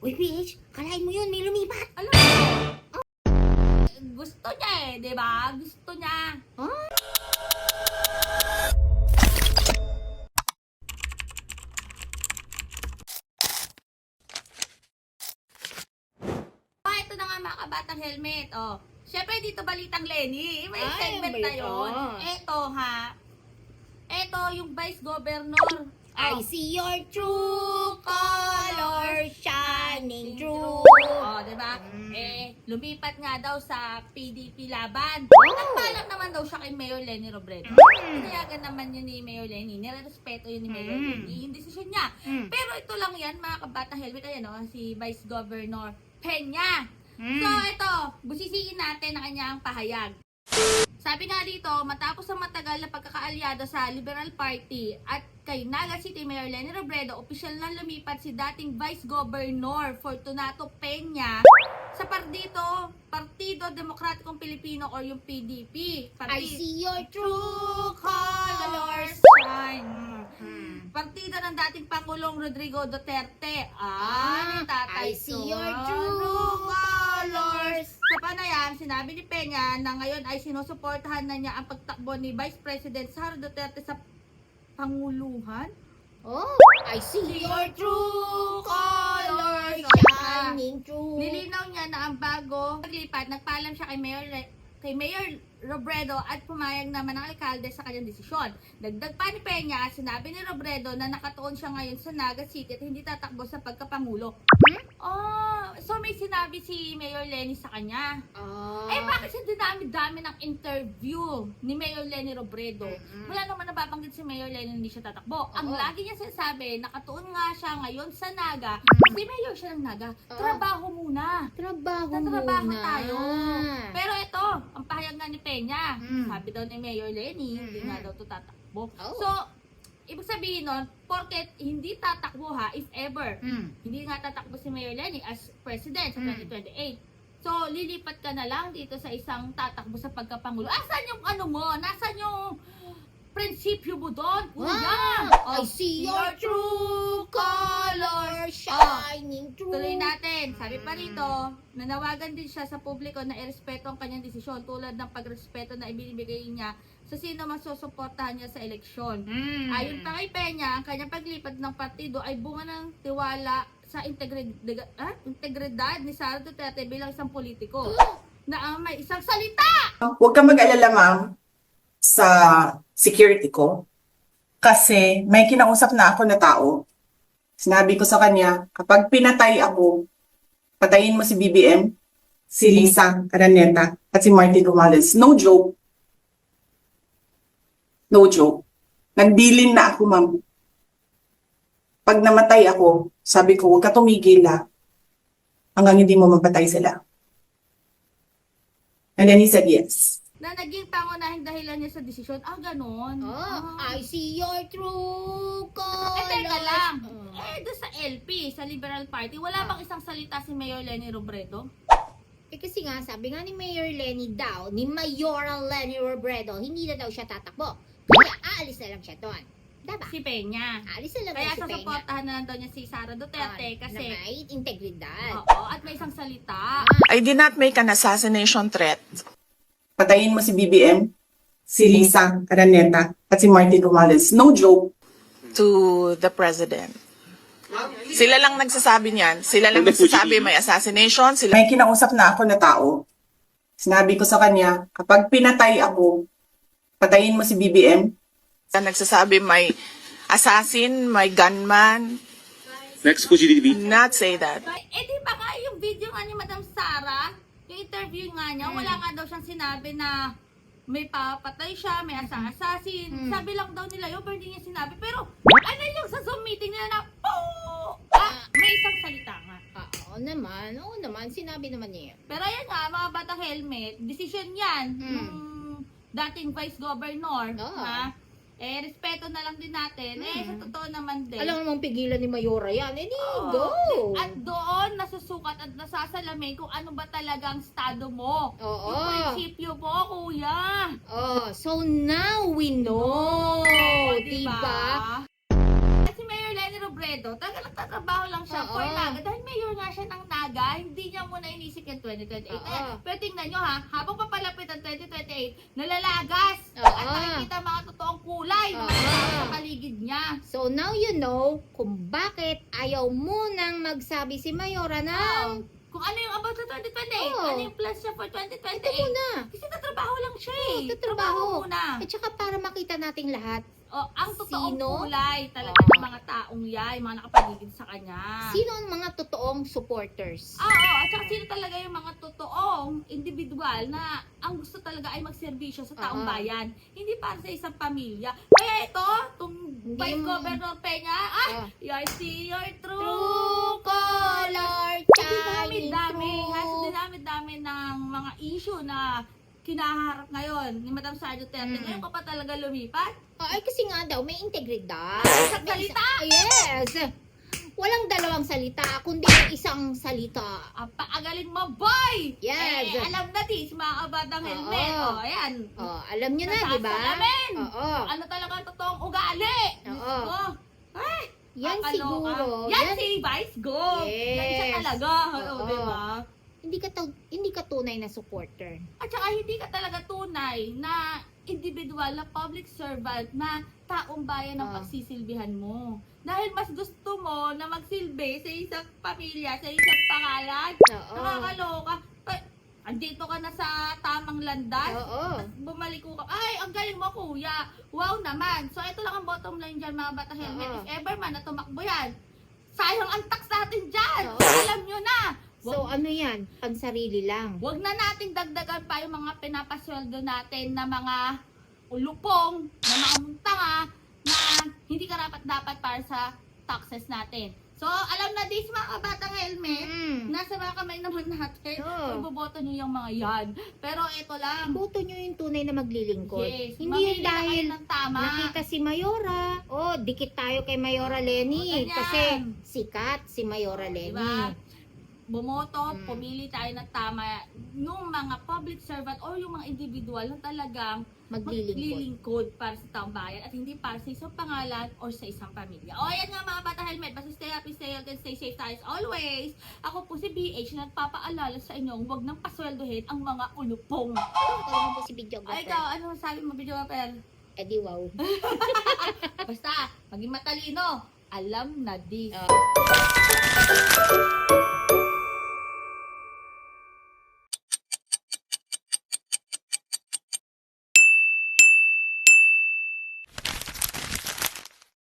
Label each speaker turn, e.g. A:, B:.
A: Uy, PH, kalahin mo yun, may lumipat.
B: Alam mo, gusto niya eh, di ba? Gusto niya.
A: Huh?
B: Oh, ito na nga mga kabatang helmet. Oh, syempre dito Balitang Lenny. May
A: Ay,
B: segment
A: may
B: na yun.
A: ito.
B: Ito ha. Ito yung Vice Governor.
A: I see your true color shining through.
B: Oh, diba? Lumipat nga daw sa PDP laban.
A: Oh.
B: Nagpaalam naman daw siya kay Mayor Lenny Robredo. Pinayagan naman yun ni Mayor Lenny. Nirerespeto yun ni Mayor Lenny. Yung desisyon niya. Pero ito lang yan, mga kabata helmet. Ayan o, si Vice Governor Peña. So, ito, busisiin natin ang kanyang pahayag. Sabi nga dito, matapos ang matagal na pagkakaalyado sa Liberal Party at kay Naga City Mayor Lenny Robredo, opisyal na lumipat si dating Vice Governor Fortunato Peña sa Partido Demokratikong Pilipino or yung PDP.
A: I see your true
B: colors
A: colors.
B: shine. Partido ng dating Pangulong Rodrigo Duterte. Ni Tatay
A: I see your
B: True
A: true colors.
B: Sa panayam, sinabi ni Peña na ngayon ay sinusuportahan na niya ang pagtakbo ni Vice President Sara Duterte sa panguluhan.
A: Oh, I see your true colors shining through.
B: Nilinaw niya na ang bago paglipat, nagpaalam siya kay Mayor Robredo at pumayag naman ang alkalde sa kanyang desisyon. Dagdag pa ni Peña, sinabi ni Robredo na nakatuon siya ngayon sa Naga City at hindi tatakbo sa pagkapangulo. So may sinabi si Mayor Lenny sa kanya. Bakit sa dinami-dami ng interview ni Mayor Lenny Robredo? Wala naman nababanggit si Mayor Lenny hindi siya tatakbo. Ang lagi niya sinasabi, nakatuon nga siya ngayon sa Naga. Kasi Mayor siya ng Naga. Trabaho muna.
A: Trabaho
B: Tatrabaho
A: muna.
B: tayo. Pero ito, ang pahayag nga ni Peña. Sabi daw ni Mayor Lenny, hindi nga daw ito tatakbo. So, ibig sabihin nun, porket hindi tatakbo ha, if ever, hindi nga tatakbo si Mayor Lenny as president sa 2028. So, lilipat ka na lang dito sa isang tatakbo sa pagkapangulo. Asan yung ano mo? Nasaan yung prinsipyo mo doon? Kuya!
A: I see your true colors shining through.
B: Tuloy natin. Sabi pa rito, nanawagan din siya sa publiko na irespeto ang kanyang desisyon tulad ng pagrespeto na ibinibigay niya sa sino man susuportahan niya sa eleksyon. Ayon pa kay Peña, ang kanyang paglipat ng partido ay bunga ng tiwala sa integridad ni Sara Duterte bilang isang politiko na may isang salita.
C: Huwag kang mag-alala, ma'am, sa security ko. Kasi may kinausap na ako na tao. Sinabi ko sa kanya, kapag pinatay ako, patayin mo si BBM, si Lisa Araneta, at si Martin Romales. No joke. No joke. Nagbilin na ako, ma'am. Pag namatay ako, sabi ko, huwag ka tumigil hanggang hindi mo mapatay sila. And then he said yes.
B: Na naging pangunahing dahilan niya sa desisyon. Ganon.
A: I see your true colors.
B: Teka lang. Doon sa LP, sa Liberal Party, wala bang isang salita si Mayor Lenny Robredo?
A: Kasi nga, sabi nga ni Mayor Lenny daw, ni Mayoral Lenny Robredo, hindi na daw siya tatakbo. Kaya aalis na lang siya doon. Diba?
B: Si Peña.
A: Aalis na lang
B: Kaya
A: si Peña.
B: susuportahan na lang daw niya si Sara Duterte kasi
A: Na may integridad.
B: at may isang salita.
D: I did not make an assassination threat.
C: Patayin mo si BBM, si Lisa Araneta, at si Martin Romales. No joke.
D: To the president. Sila lang nagsasabi niyan. Sila lang nagsasabi may assassination. Sila
C: May kinausap na ako na tao. Sinabi ko sa kanya, kapag pinatay ako, patayin mo si BBM.
D: nagsasabi may assassin, may gunman.
E: Next po, GDB.
D: Not say that.
B: Di ba nga yung video nga ni Madam Sara, yung interview nga niya, wala nga daw siyang sinabi na may papatay siya, may assassin. Sabi lang daw nila yun, pero hindi niya sinabi. Pero ano yung sa Zoom meeting nila na, may isang salita nga.
A: Oo naman, sinabi naman niya.
B: Pero ayan nga, mga batang helmet, decision yan. Yung dating Vice Governor, ha? Respeto na lang din natin. Sa totoo naman din.
A: Alam mo mong pigilan ni Mayora yan. Go!
B: At doon nasusukat at nasasalamin kung ano ba talagang estado mo. Yung prinsipyo mo, kuya.
A: So now we know. Diba?
B: At si Mayor Lenny Robredo, talagang nagtatrabaho lang siya for Naga. Dahil mayor nga siya ng naga, hindi niya muna inisip yung 2028.
A: Oo.
B: Pero tingnan nyo ha, habang papalapit ang 2028, nalalagas.
A: Oo.
B: At nakikita ang mga totoong kulay ng mga
A: Oo.
B: tao sa paligid niya.
A: So now you know kung bakit ayaw munang magsabi si Mayora ng
B: Kung ano yung about sa 2028,
A: Oo.
B: ano yung plans niya for 2028.
A: ito muna.
B: Kasi tatrabaho lang siya eh.
A: Oo, tatrabaho.
B: muna.
A: At saka para makita nating lahat,
B: Ang totoong
A: Sino?
B: kulay talaga
A: Oo.
B: ng mga taong yan, yung mga nakapaligid sa kanya.
A: sino ang mga totoong supporters?
B: Oo, at saka sino talaga yung mga totoong individual na ang gusto talaga ay magserbisyo sa taong
A: Oo.
B: bayan. Hindi para sa isang pamilya. Kaya ito, itong
A: Hindi
B: Vice
A: yung-
B: Governor Peña,
A: Oo.
B: I see your true
A: True color shining through.
B: Dinami-dami ng mga issue na kinaharap ngayon ni Madam Sara Duterte. Ngayon ka pa talaga lumipat?
A: Ay, kasi nga daw, may integridad.
B: Isang salita?
A: Yes! Walang dalawang salita, kundi isang salita.
B: Ang paagaling mo, boy!
A: Yes.
B: Alam na dis, mga kabatang
A: Oo.
B: helmet. Ayan.
A: Oh, alam nyo na, di ba?
B: Nasasalamin.
A: Oo.
B: Ano talaga ang totoong ugali?
A: Oo.
B: Diyos ko. Ay,
A: Yan
B: kakaloka.
A: siguro.
B: Yan si Vice Go.
A: Yes.
B: Yan siya talaga.
A: Oo.
B: Di ba?
A: Hindi ka tunay na supporter.
B: At saka hindi ka talaga tunay na individual na public servant na taong bayan ang
A: Oo.
B: pagsisilbihan mo. Dahil mas gusto mo na magsilbi sa isang pamilya, sa isang pangalan.
A: Oo.
B: Nakakaloka. Andito ka na sa tamang landas.
A: Oo.
B: Bumalik ko ka. Ay, ang galing mo, kuya. Wow naman. So, ito lang ang bottom line dyan, mga bata helmet.
A: Oo.
B: If ever man na tumakbo yan, sayang ang tax natin dyan.
A: Oo.
B: Alam nyo na.
A: So, ano yan? Pansarili lang.
B: Huwag na nating dagdagan pa yung mga pinapasweldo natin na mga ulupong, na mga muntanga, na hindi karapat-dapat para sa taxes natin. So, alam na this mga kabatang helmet, nasa mga kamay naman natin,
A: Oo.
B: magboboto nyo yung mga yan. Pero ito lang,
A: Boto nyo yung tunay na maglilingkod.
B: yes,
A: Hindi
B: mamili
A: yun
B: na kayo
A: dahil
B: ng tama.
A: nakita si Mayora. Oh, dikit tayo kay Mayora Lenny.
B: Oo, ganyan.
A: Kasi sikat si Mayora Lenny.
B: Diba? Bumoto,
A: Mm.
B: pumili tayo ng tama yung mga public servant or yung mga individual na talagang
A: Maglilingkod.
B: maglilingkod para sa taong bayan at hindi para sa isang pangalan or sa isang pamilya. O ayan nga mga bata helmet, basta stay happy, stay healthy, and stay safe tayo as always. Ako po si BH na nagpapaalala sa inyong huwag nang pasweldohin ang mga ulupong.
A: Tawag mo po si Bidyo
B: Ay, ikaw, ano sabi mo, Video Apel?
A: Eh di wow.
B: Basta, maging matalino, alam na this.
A: Oh.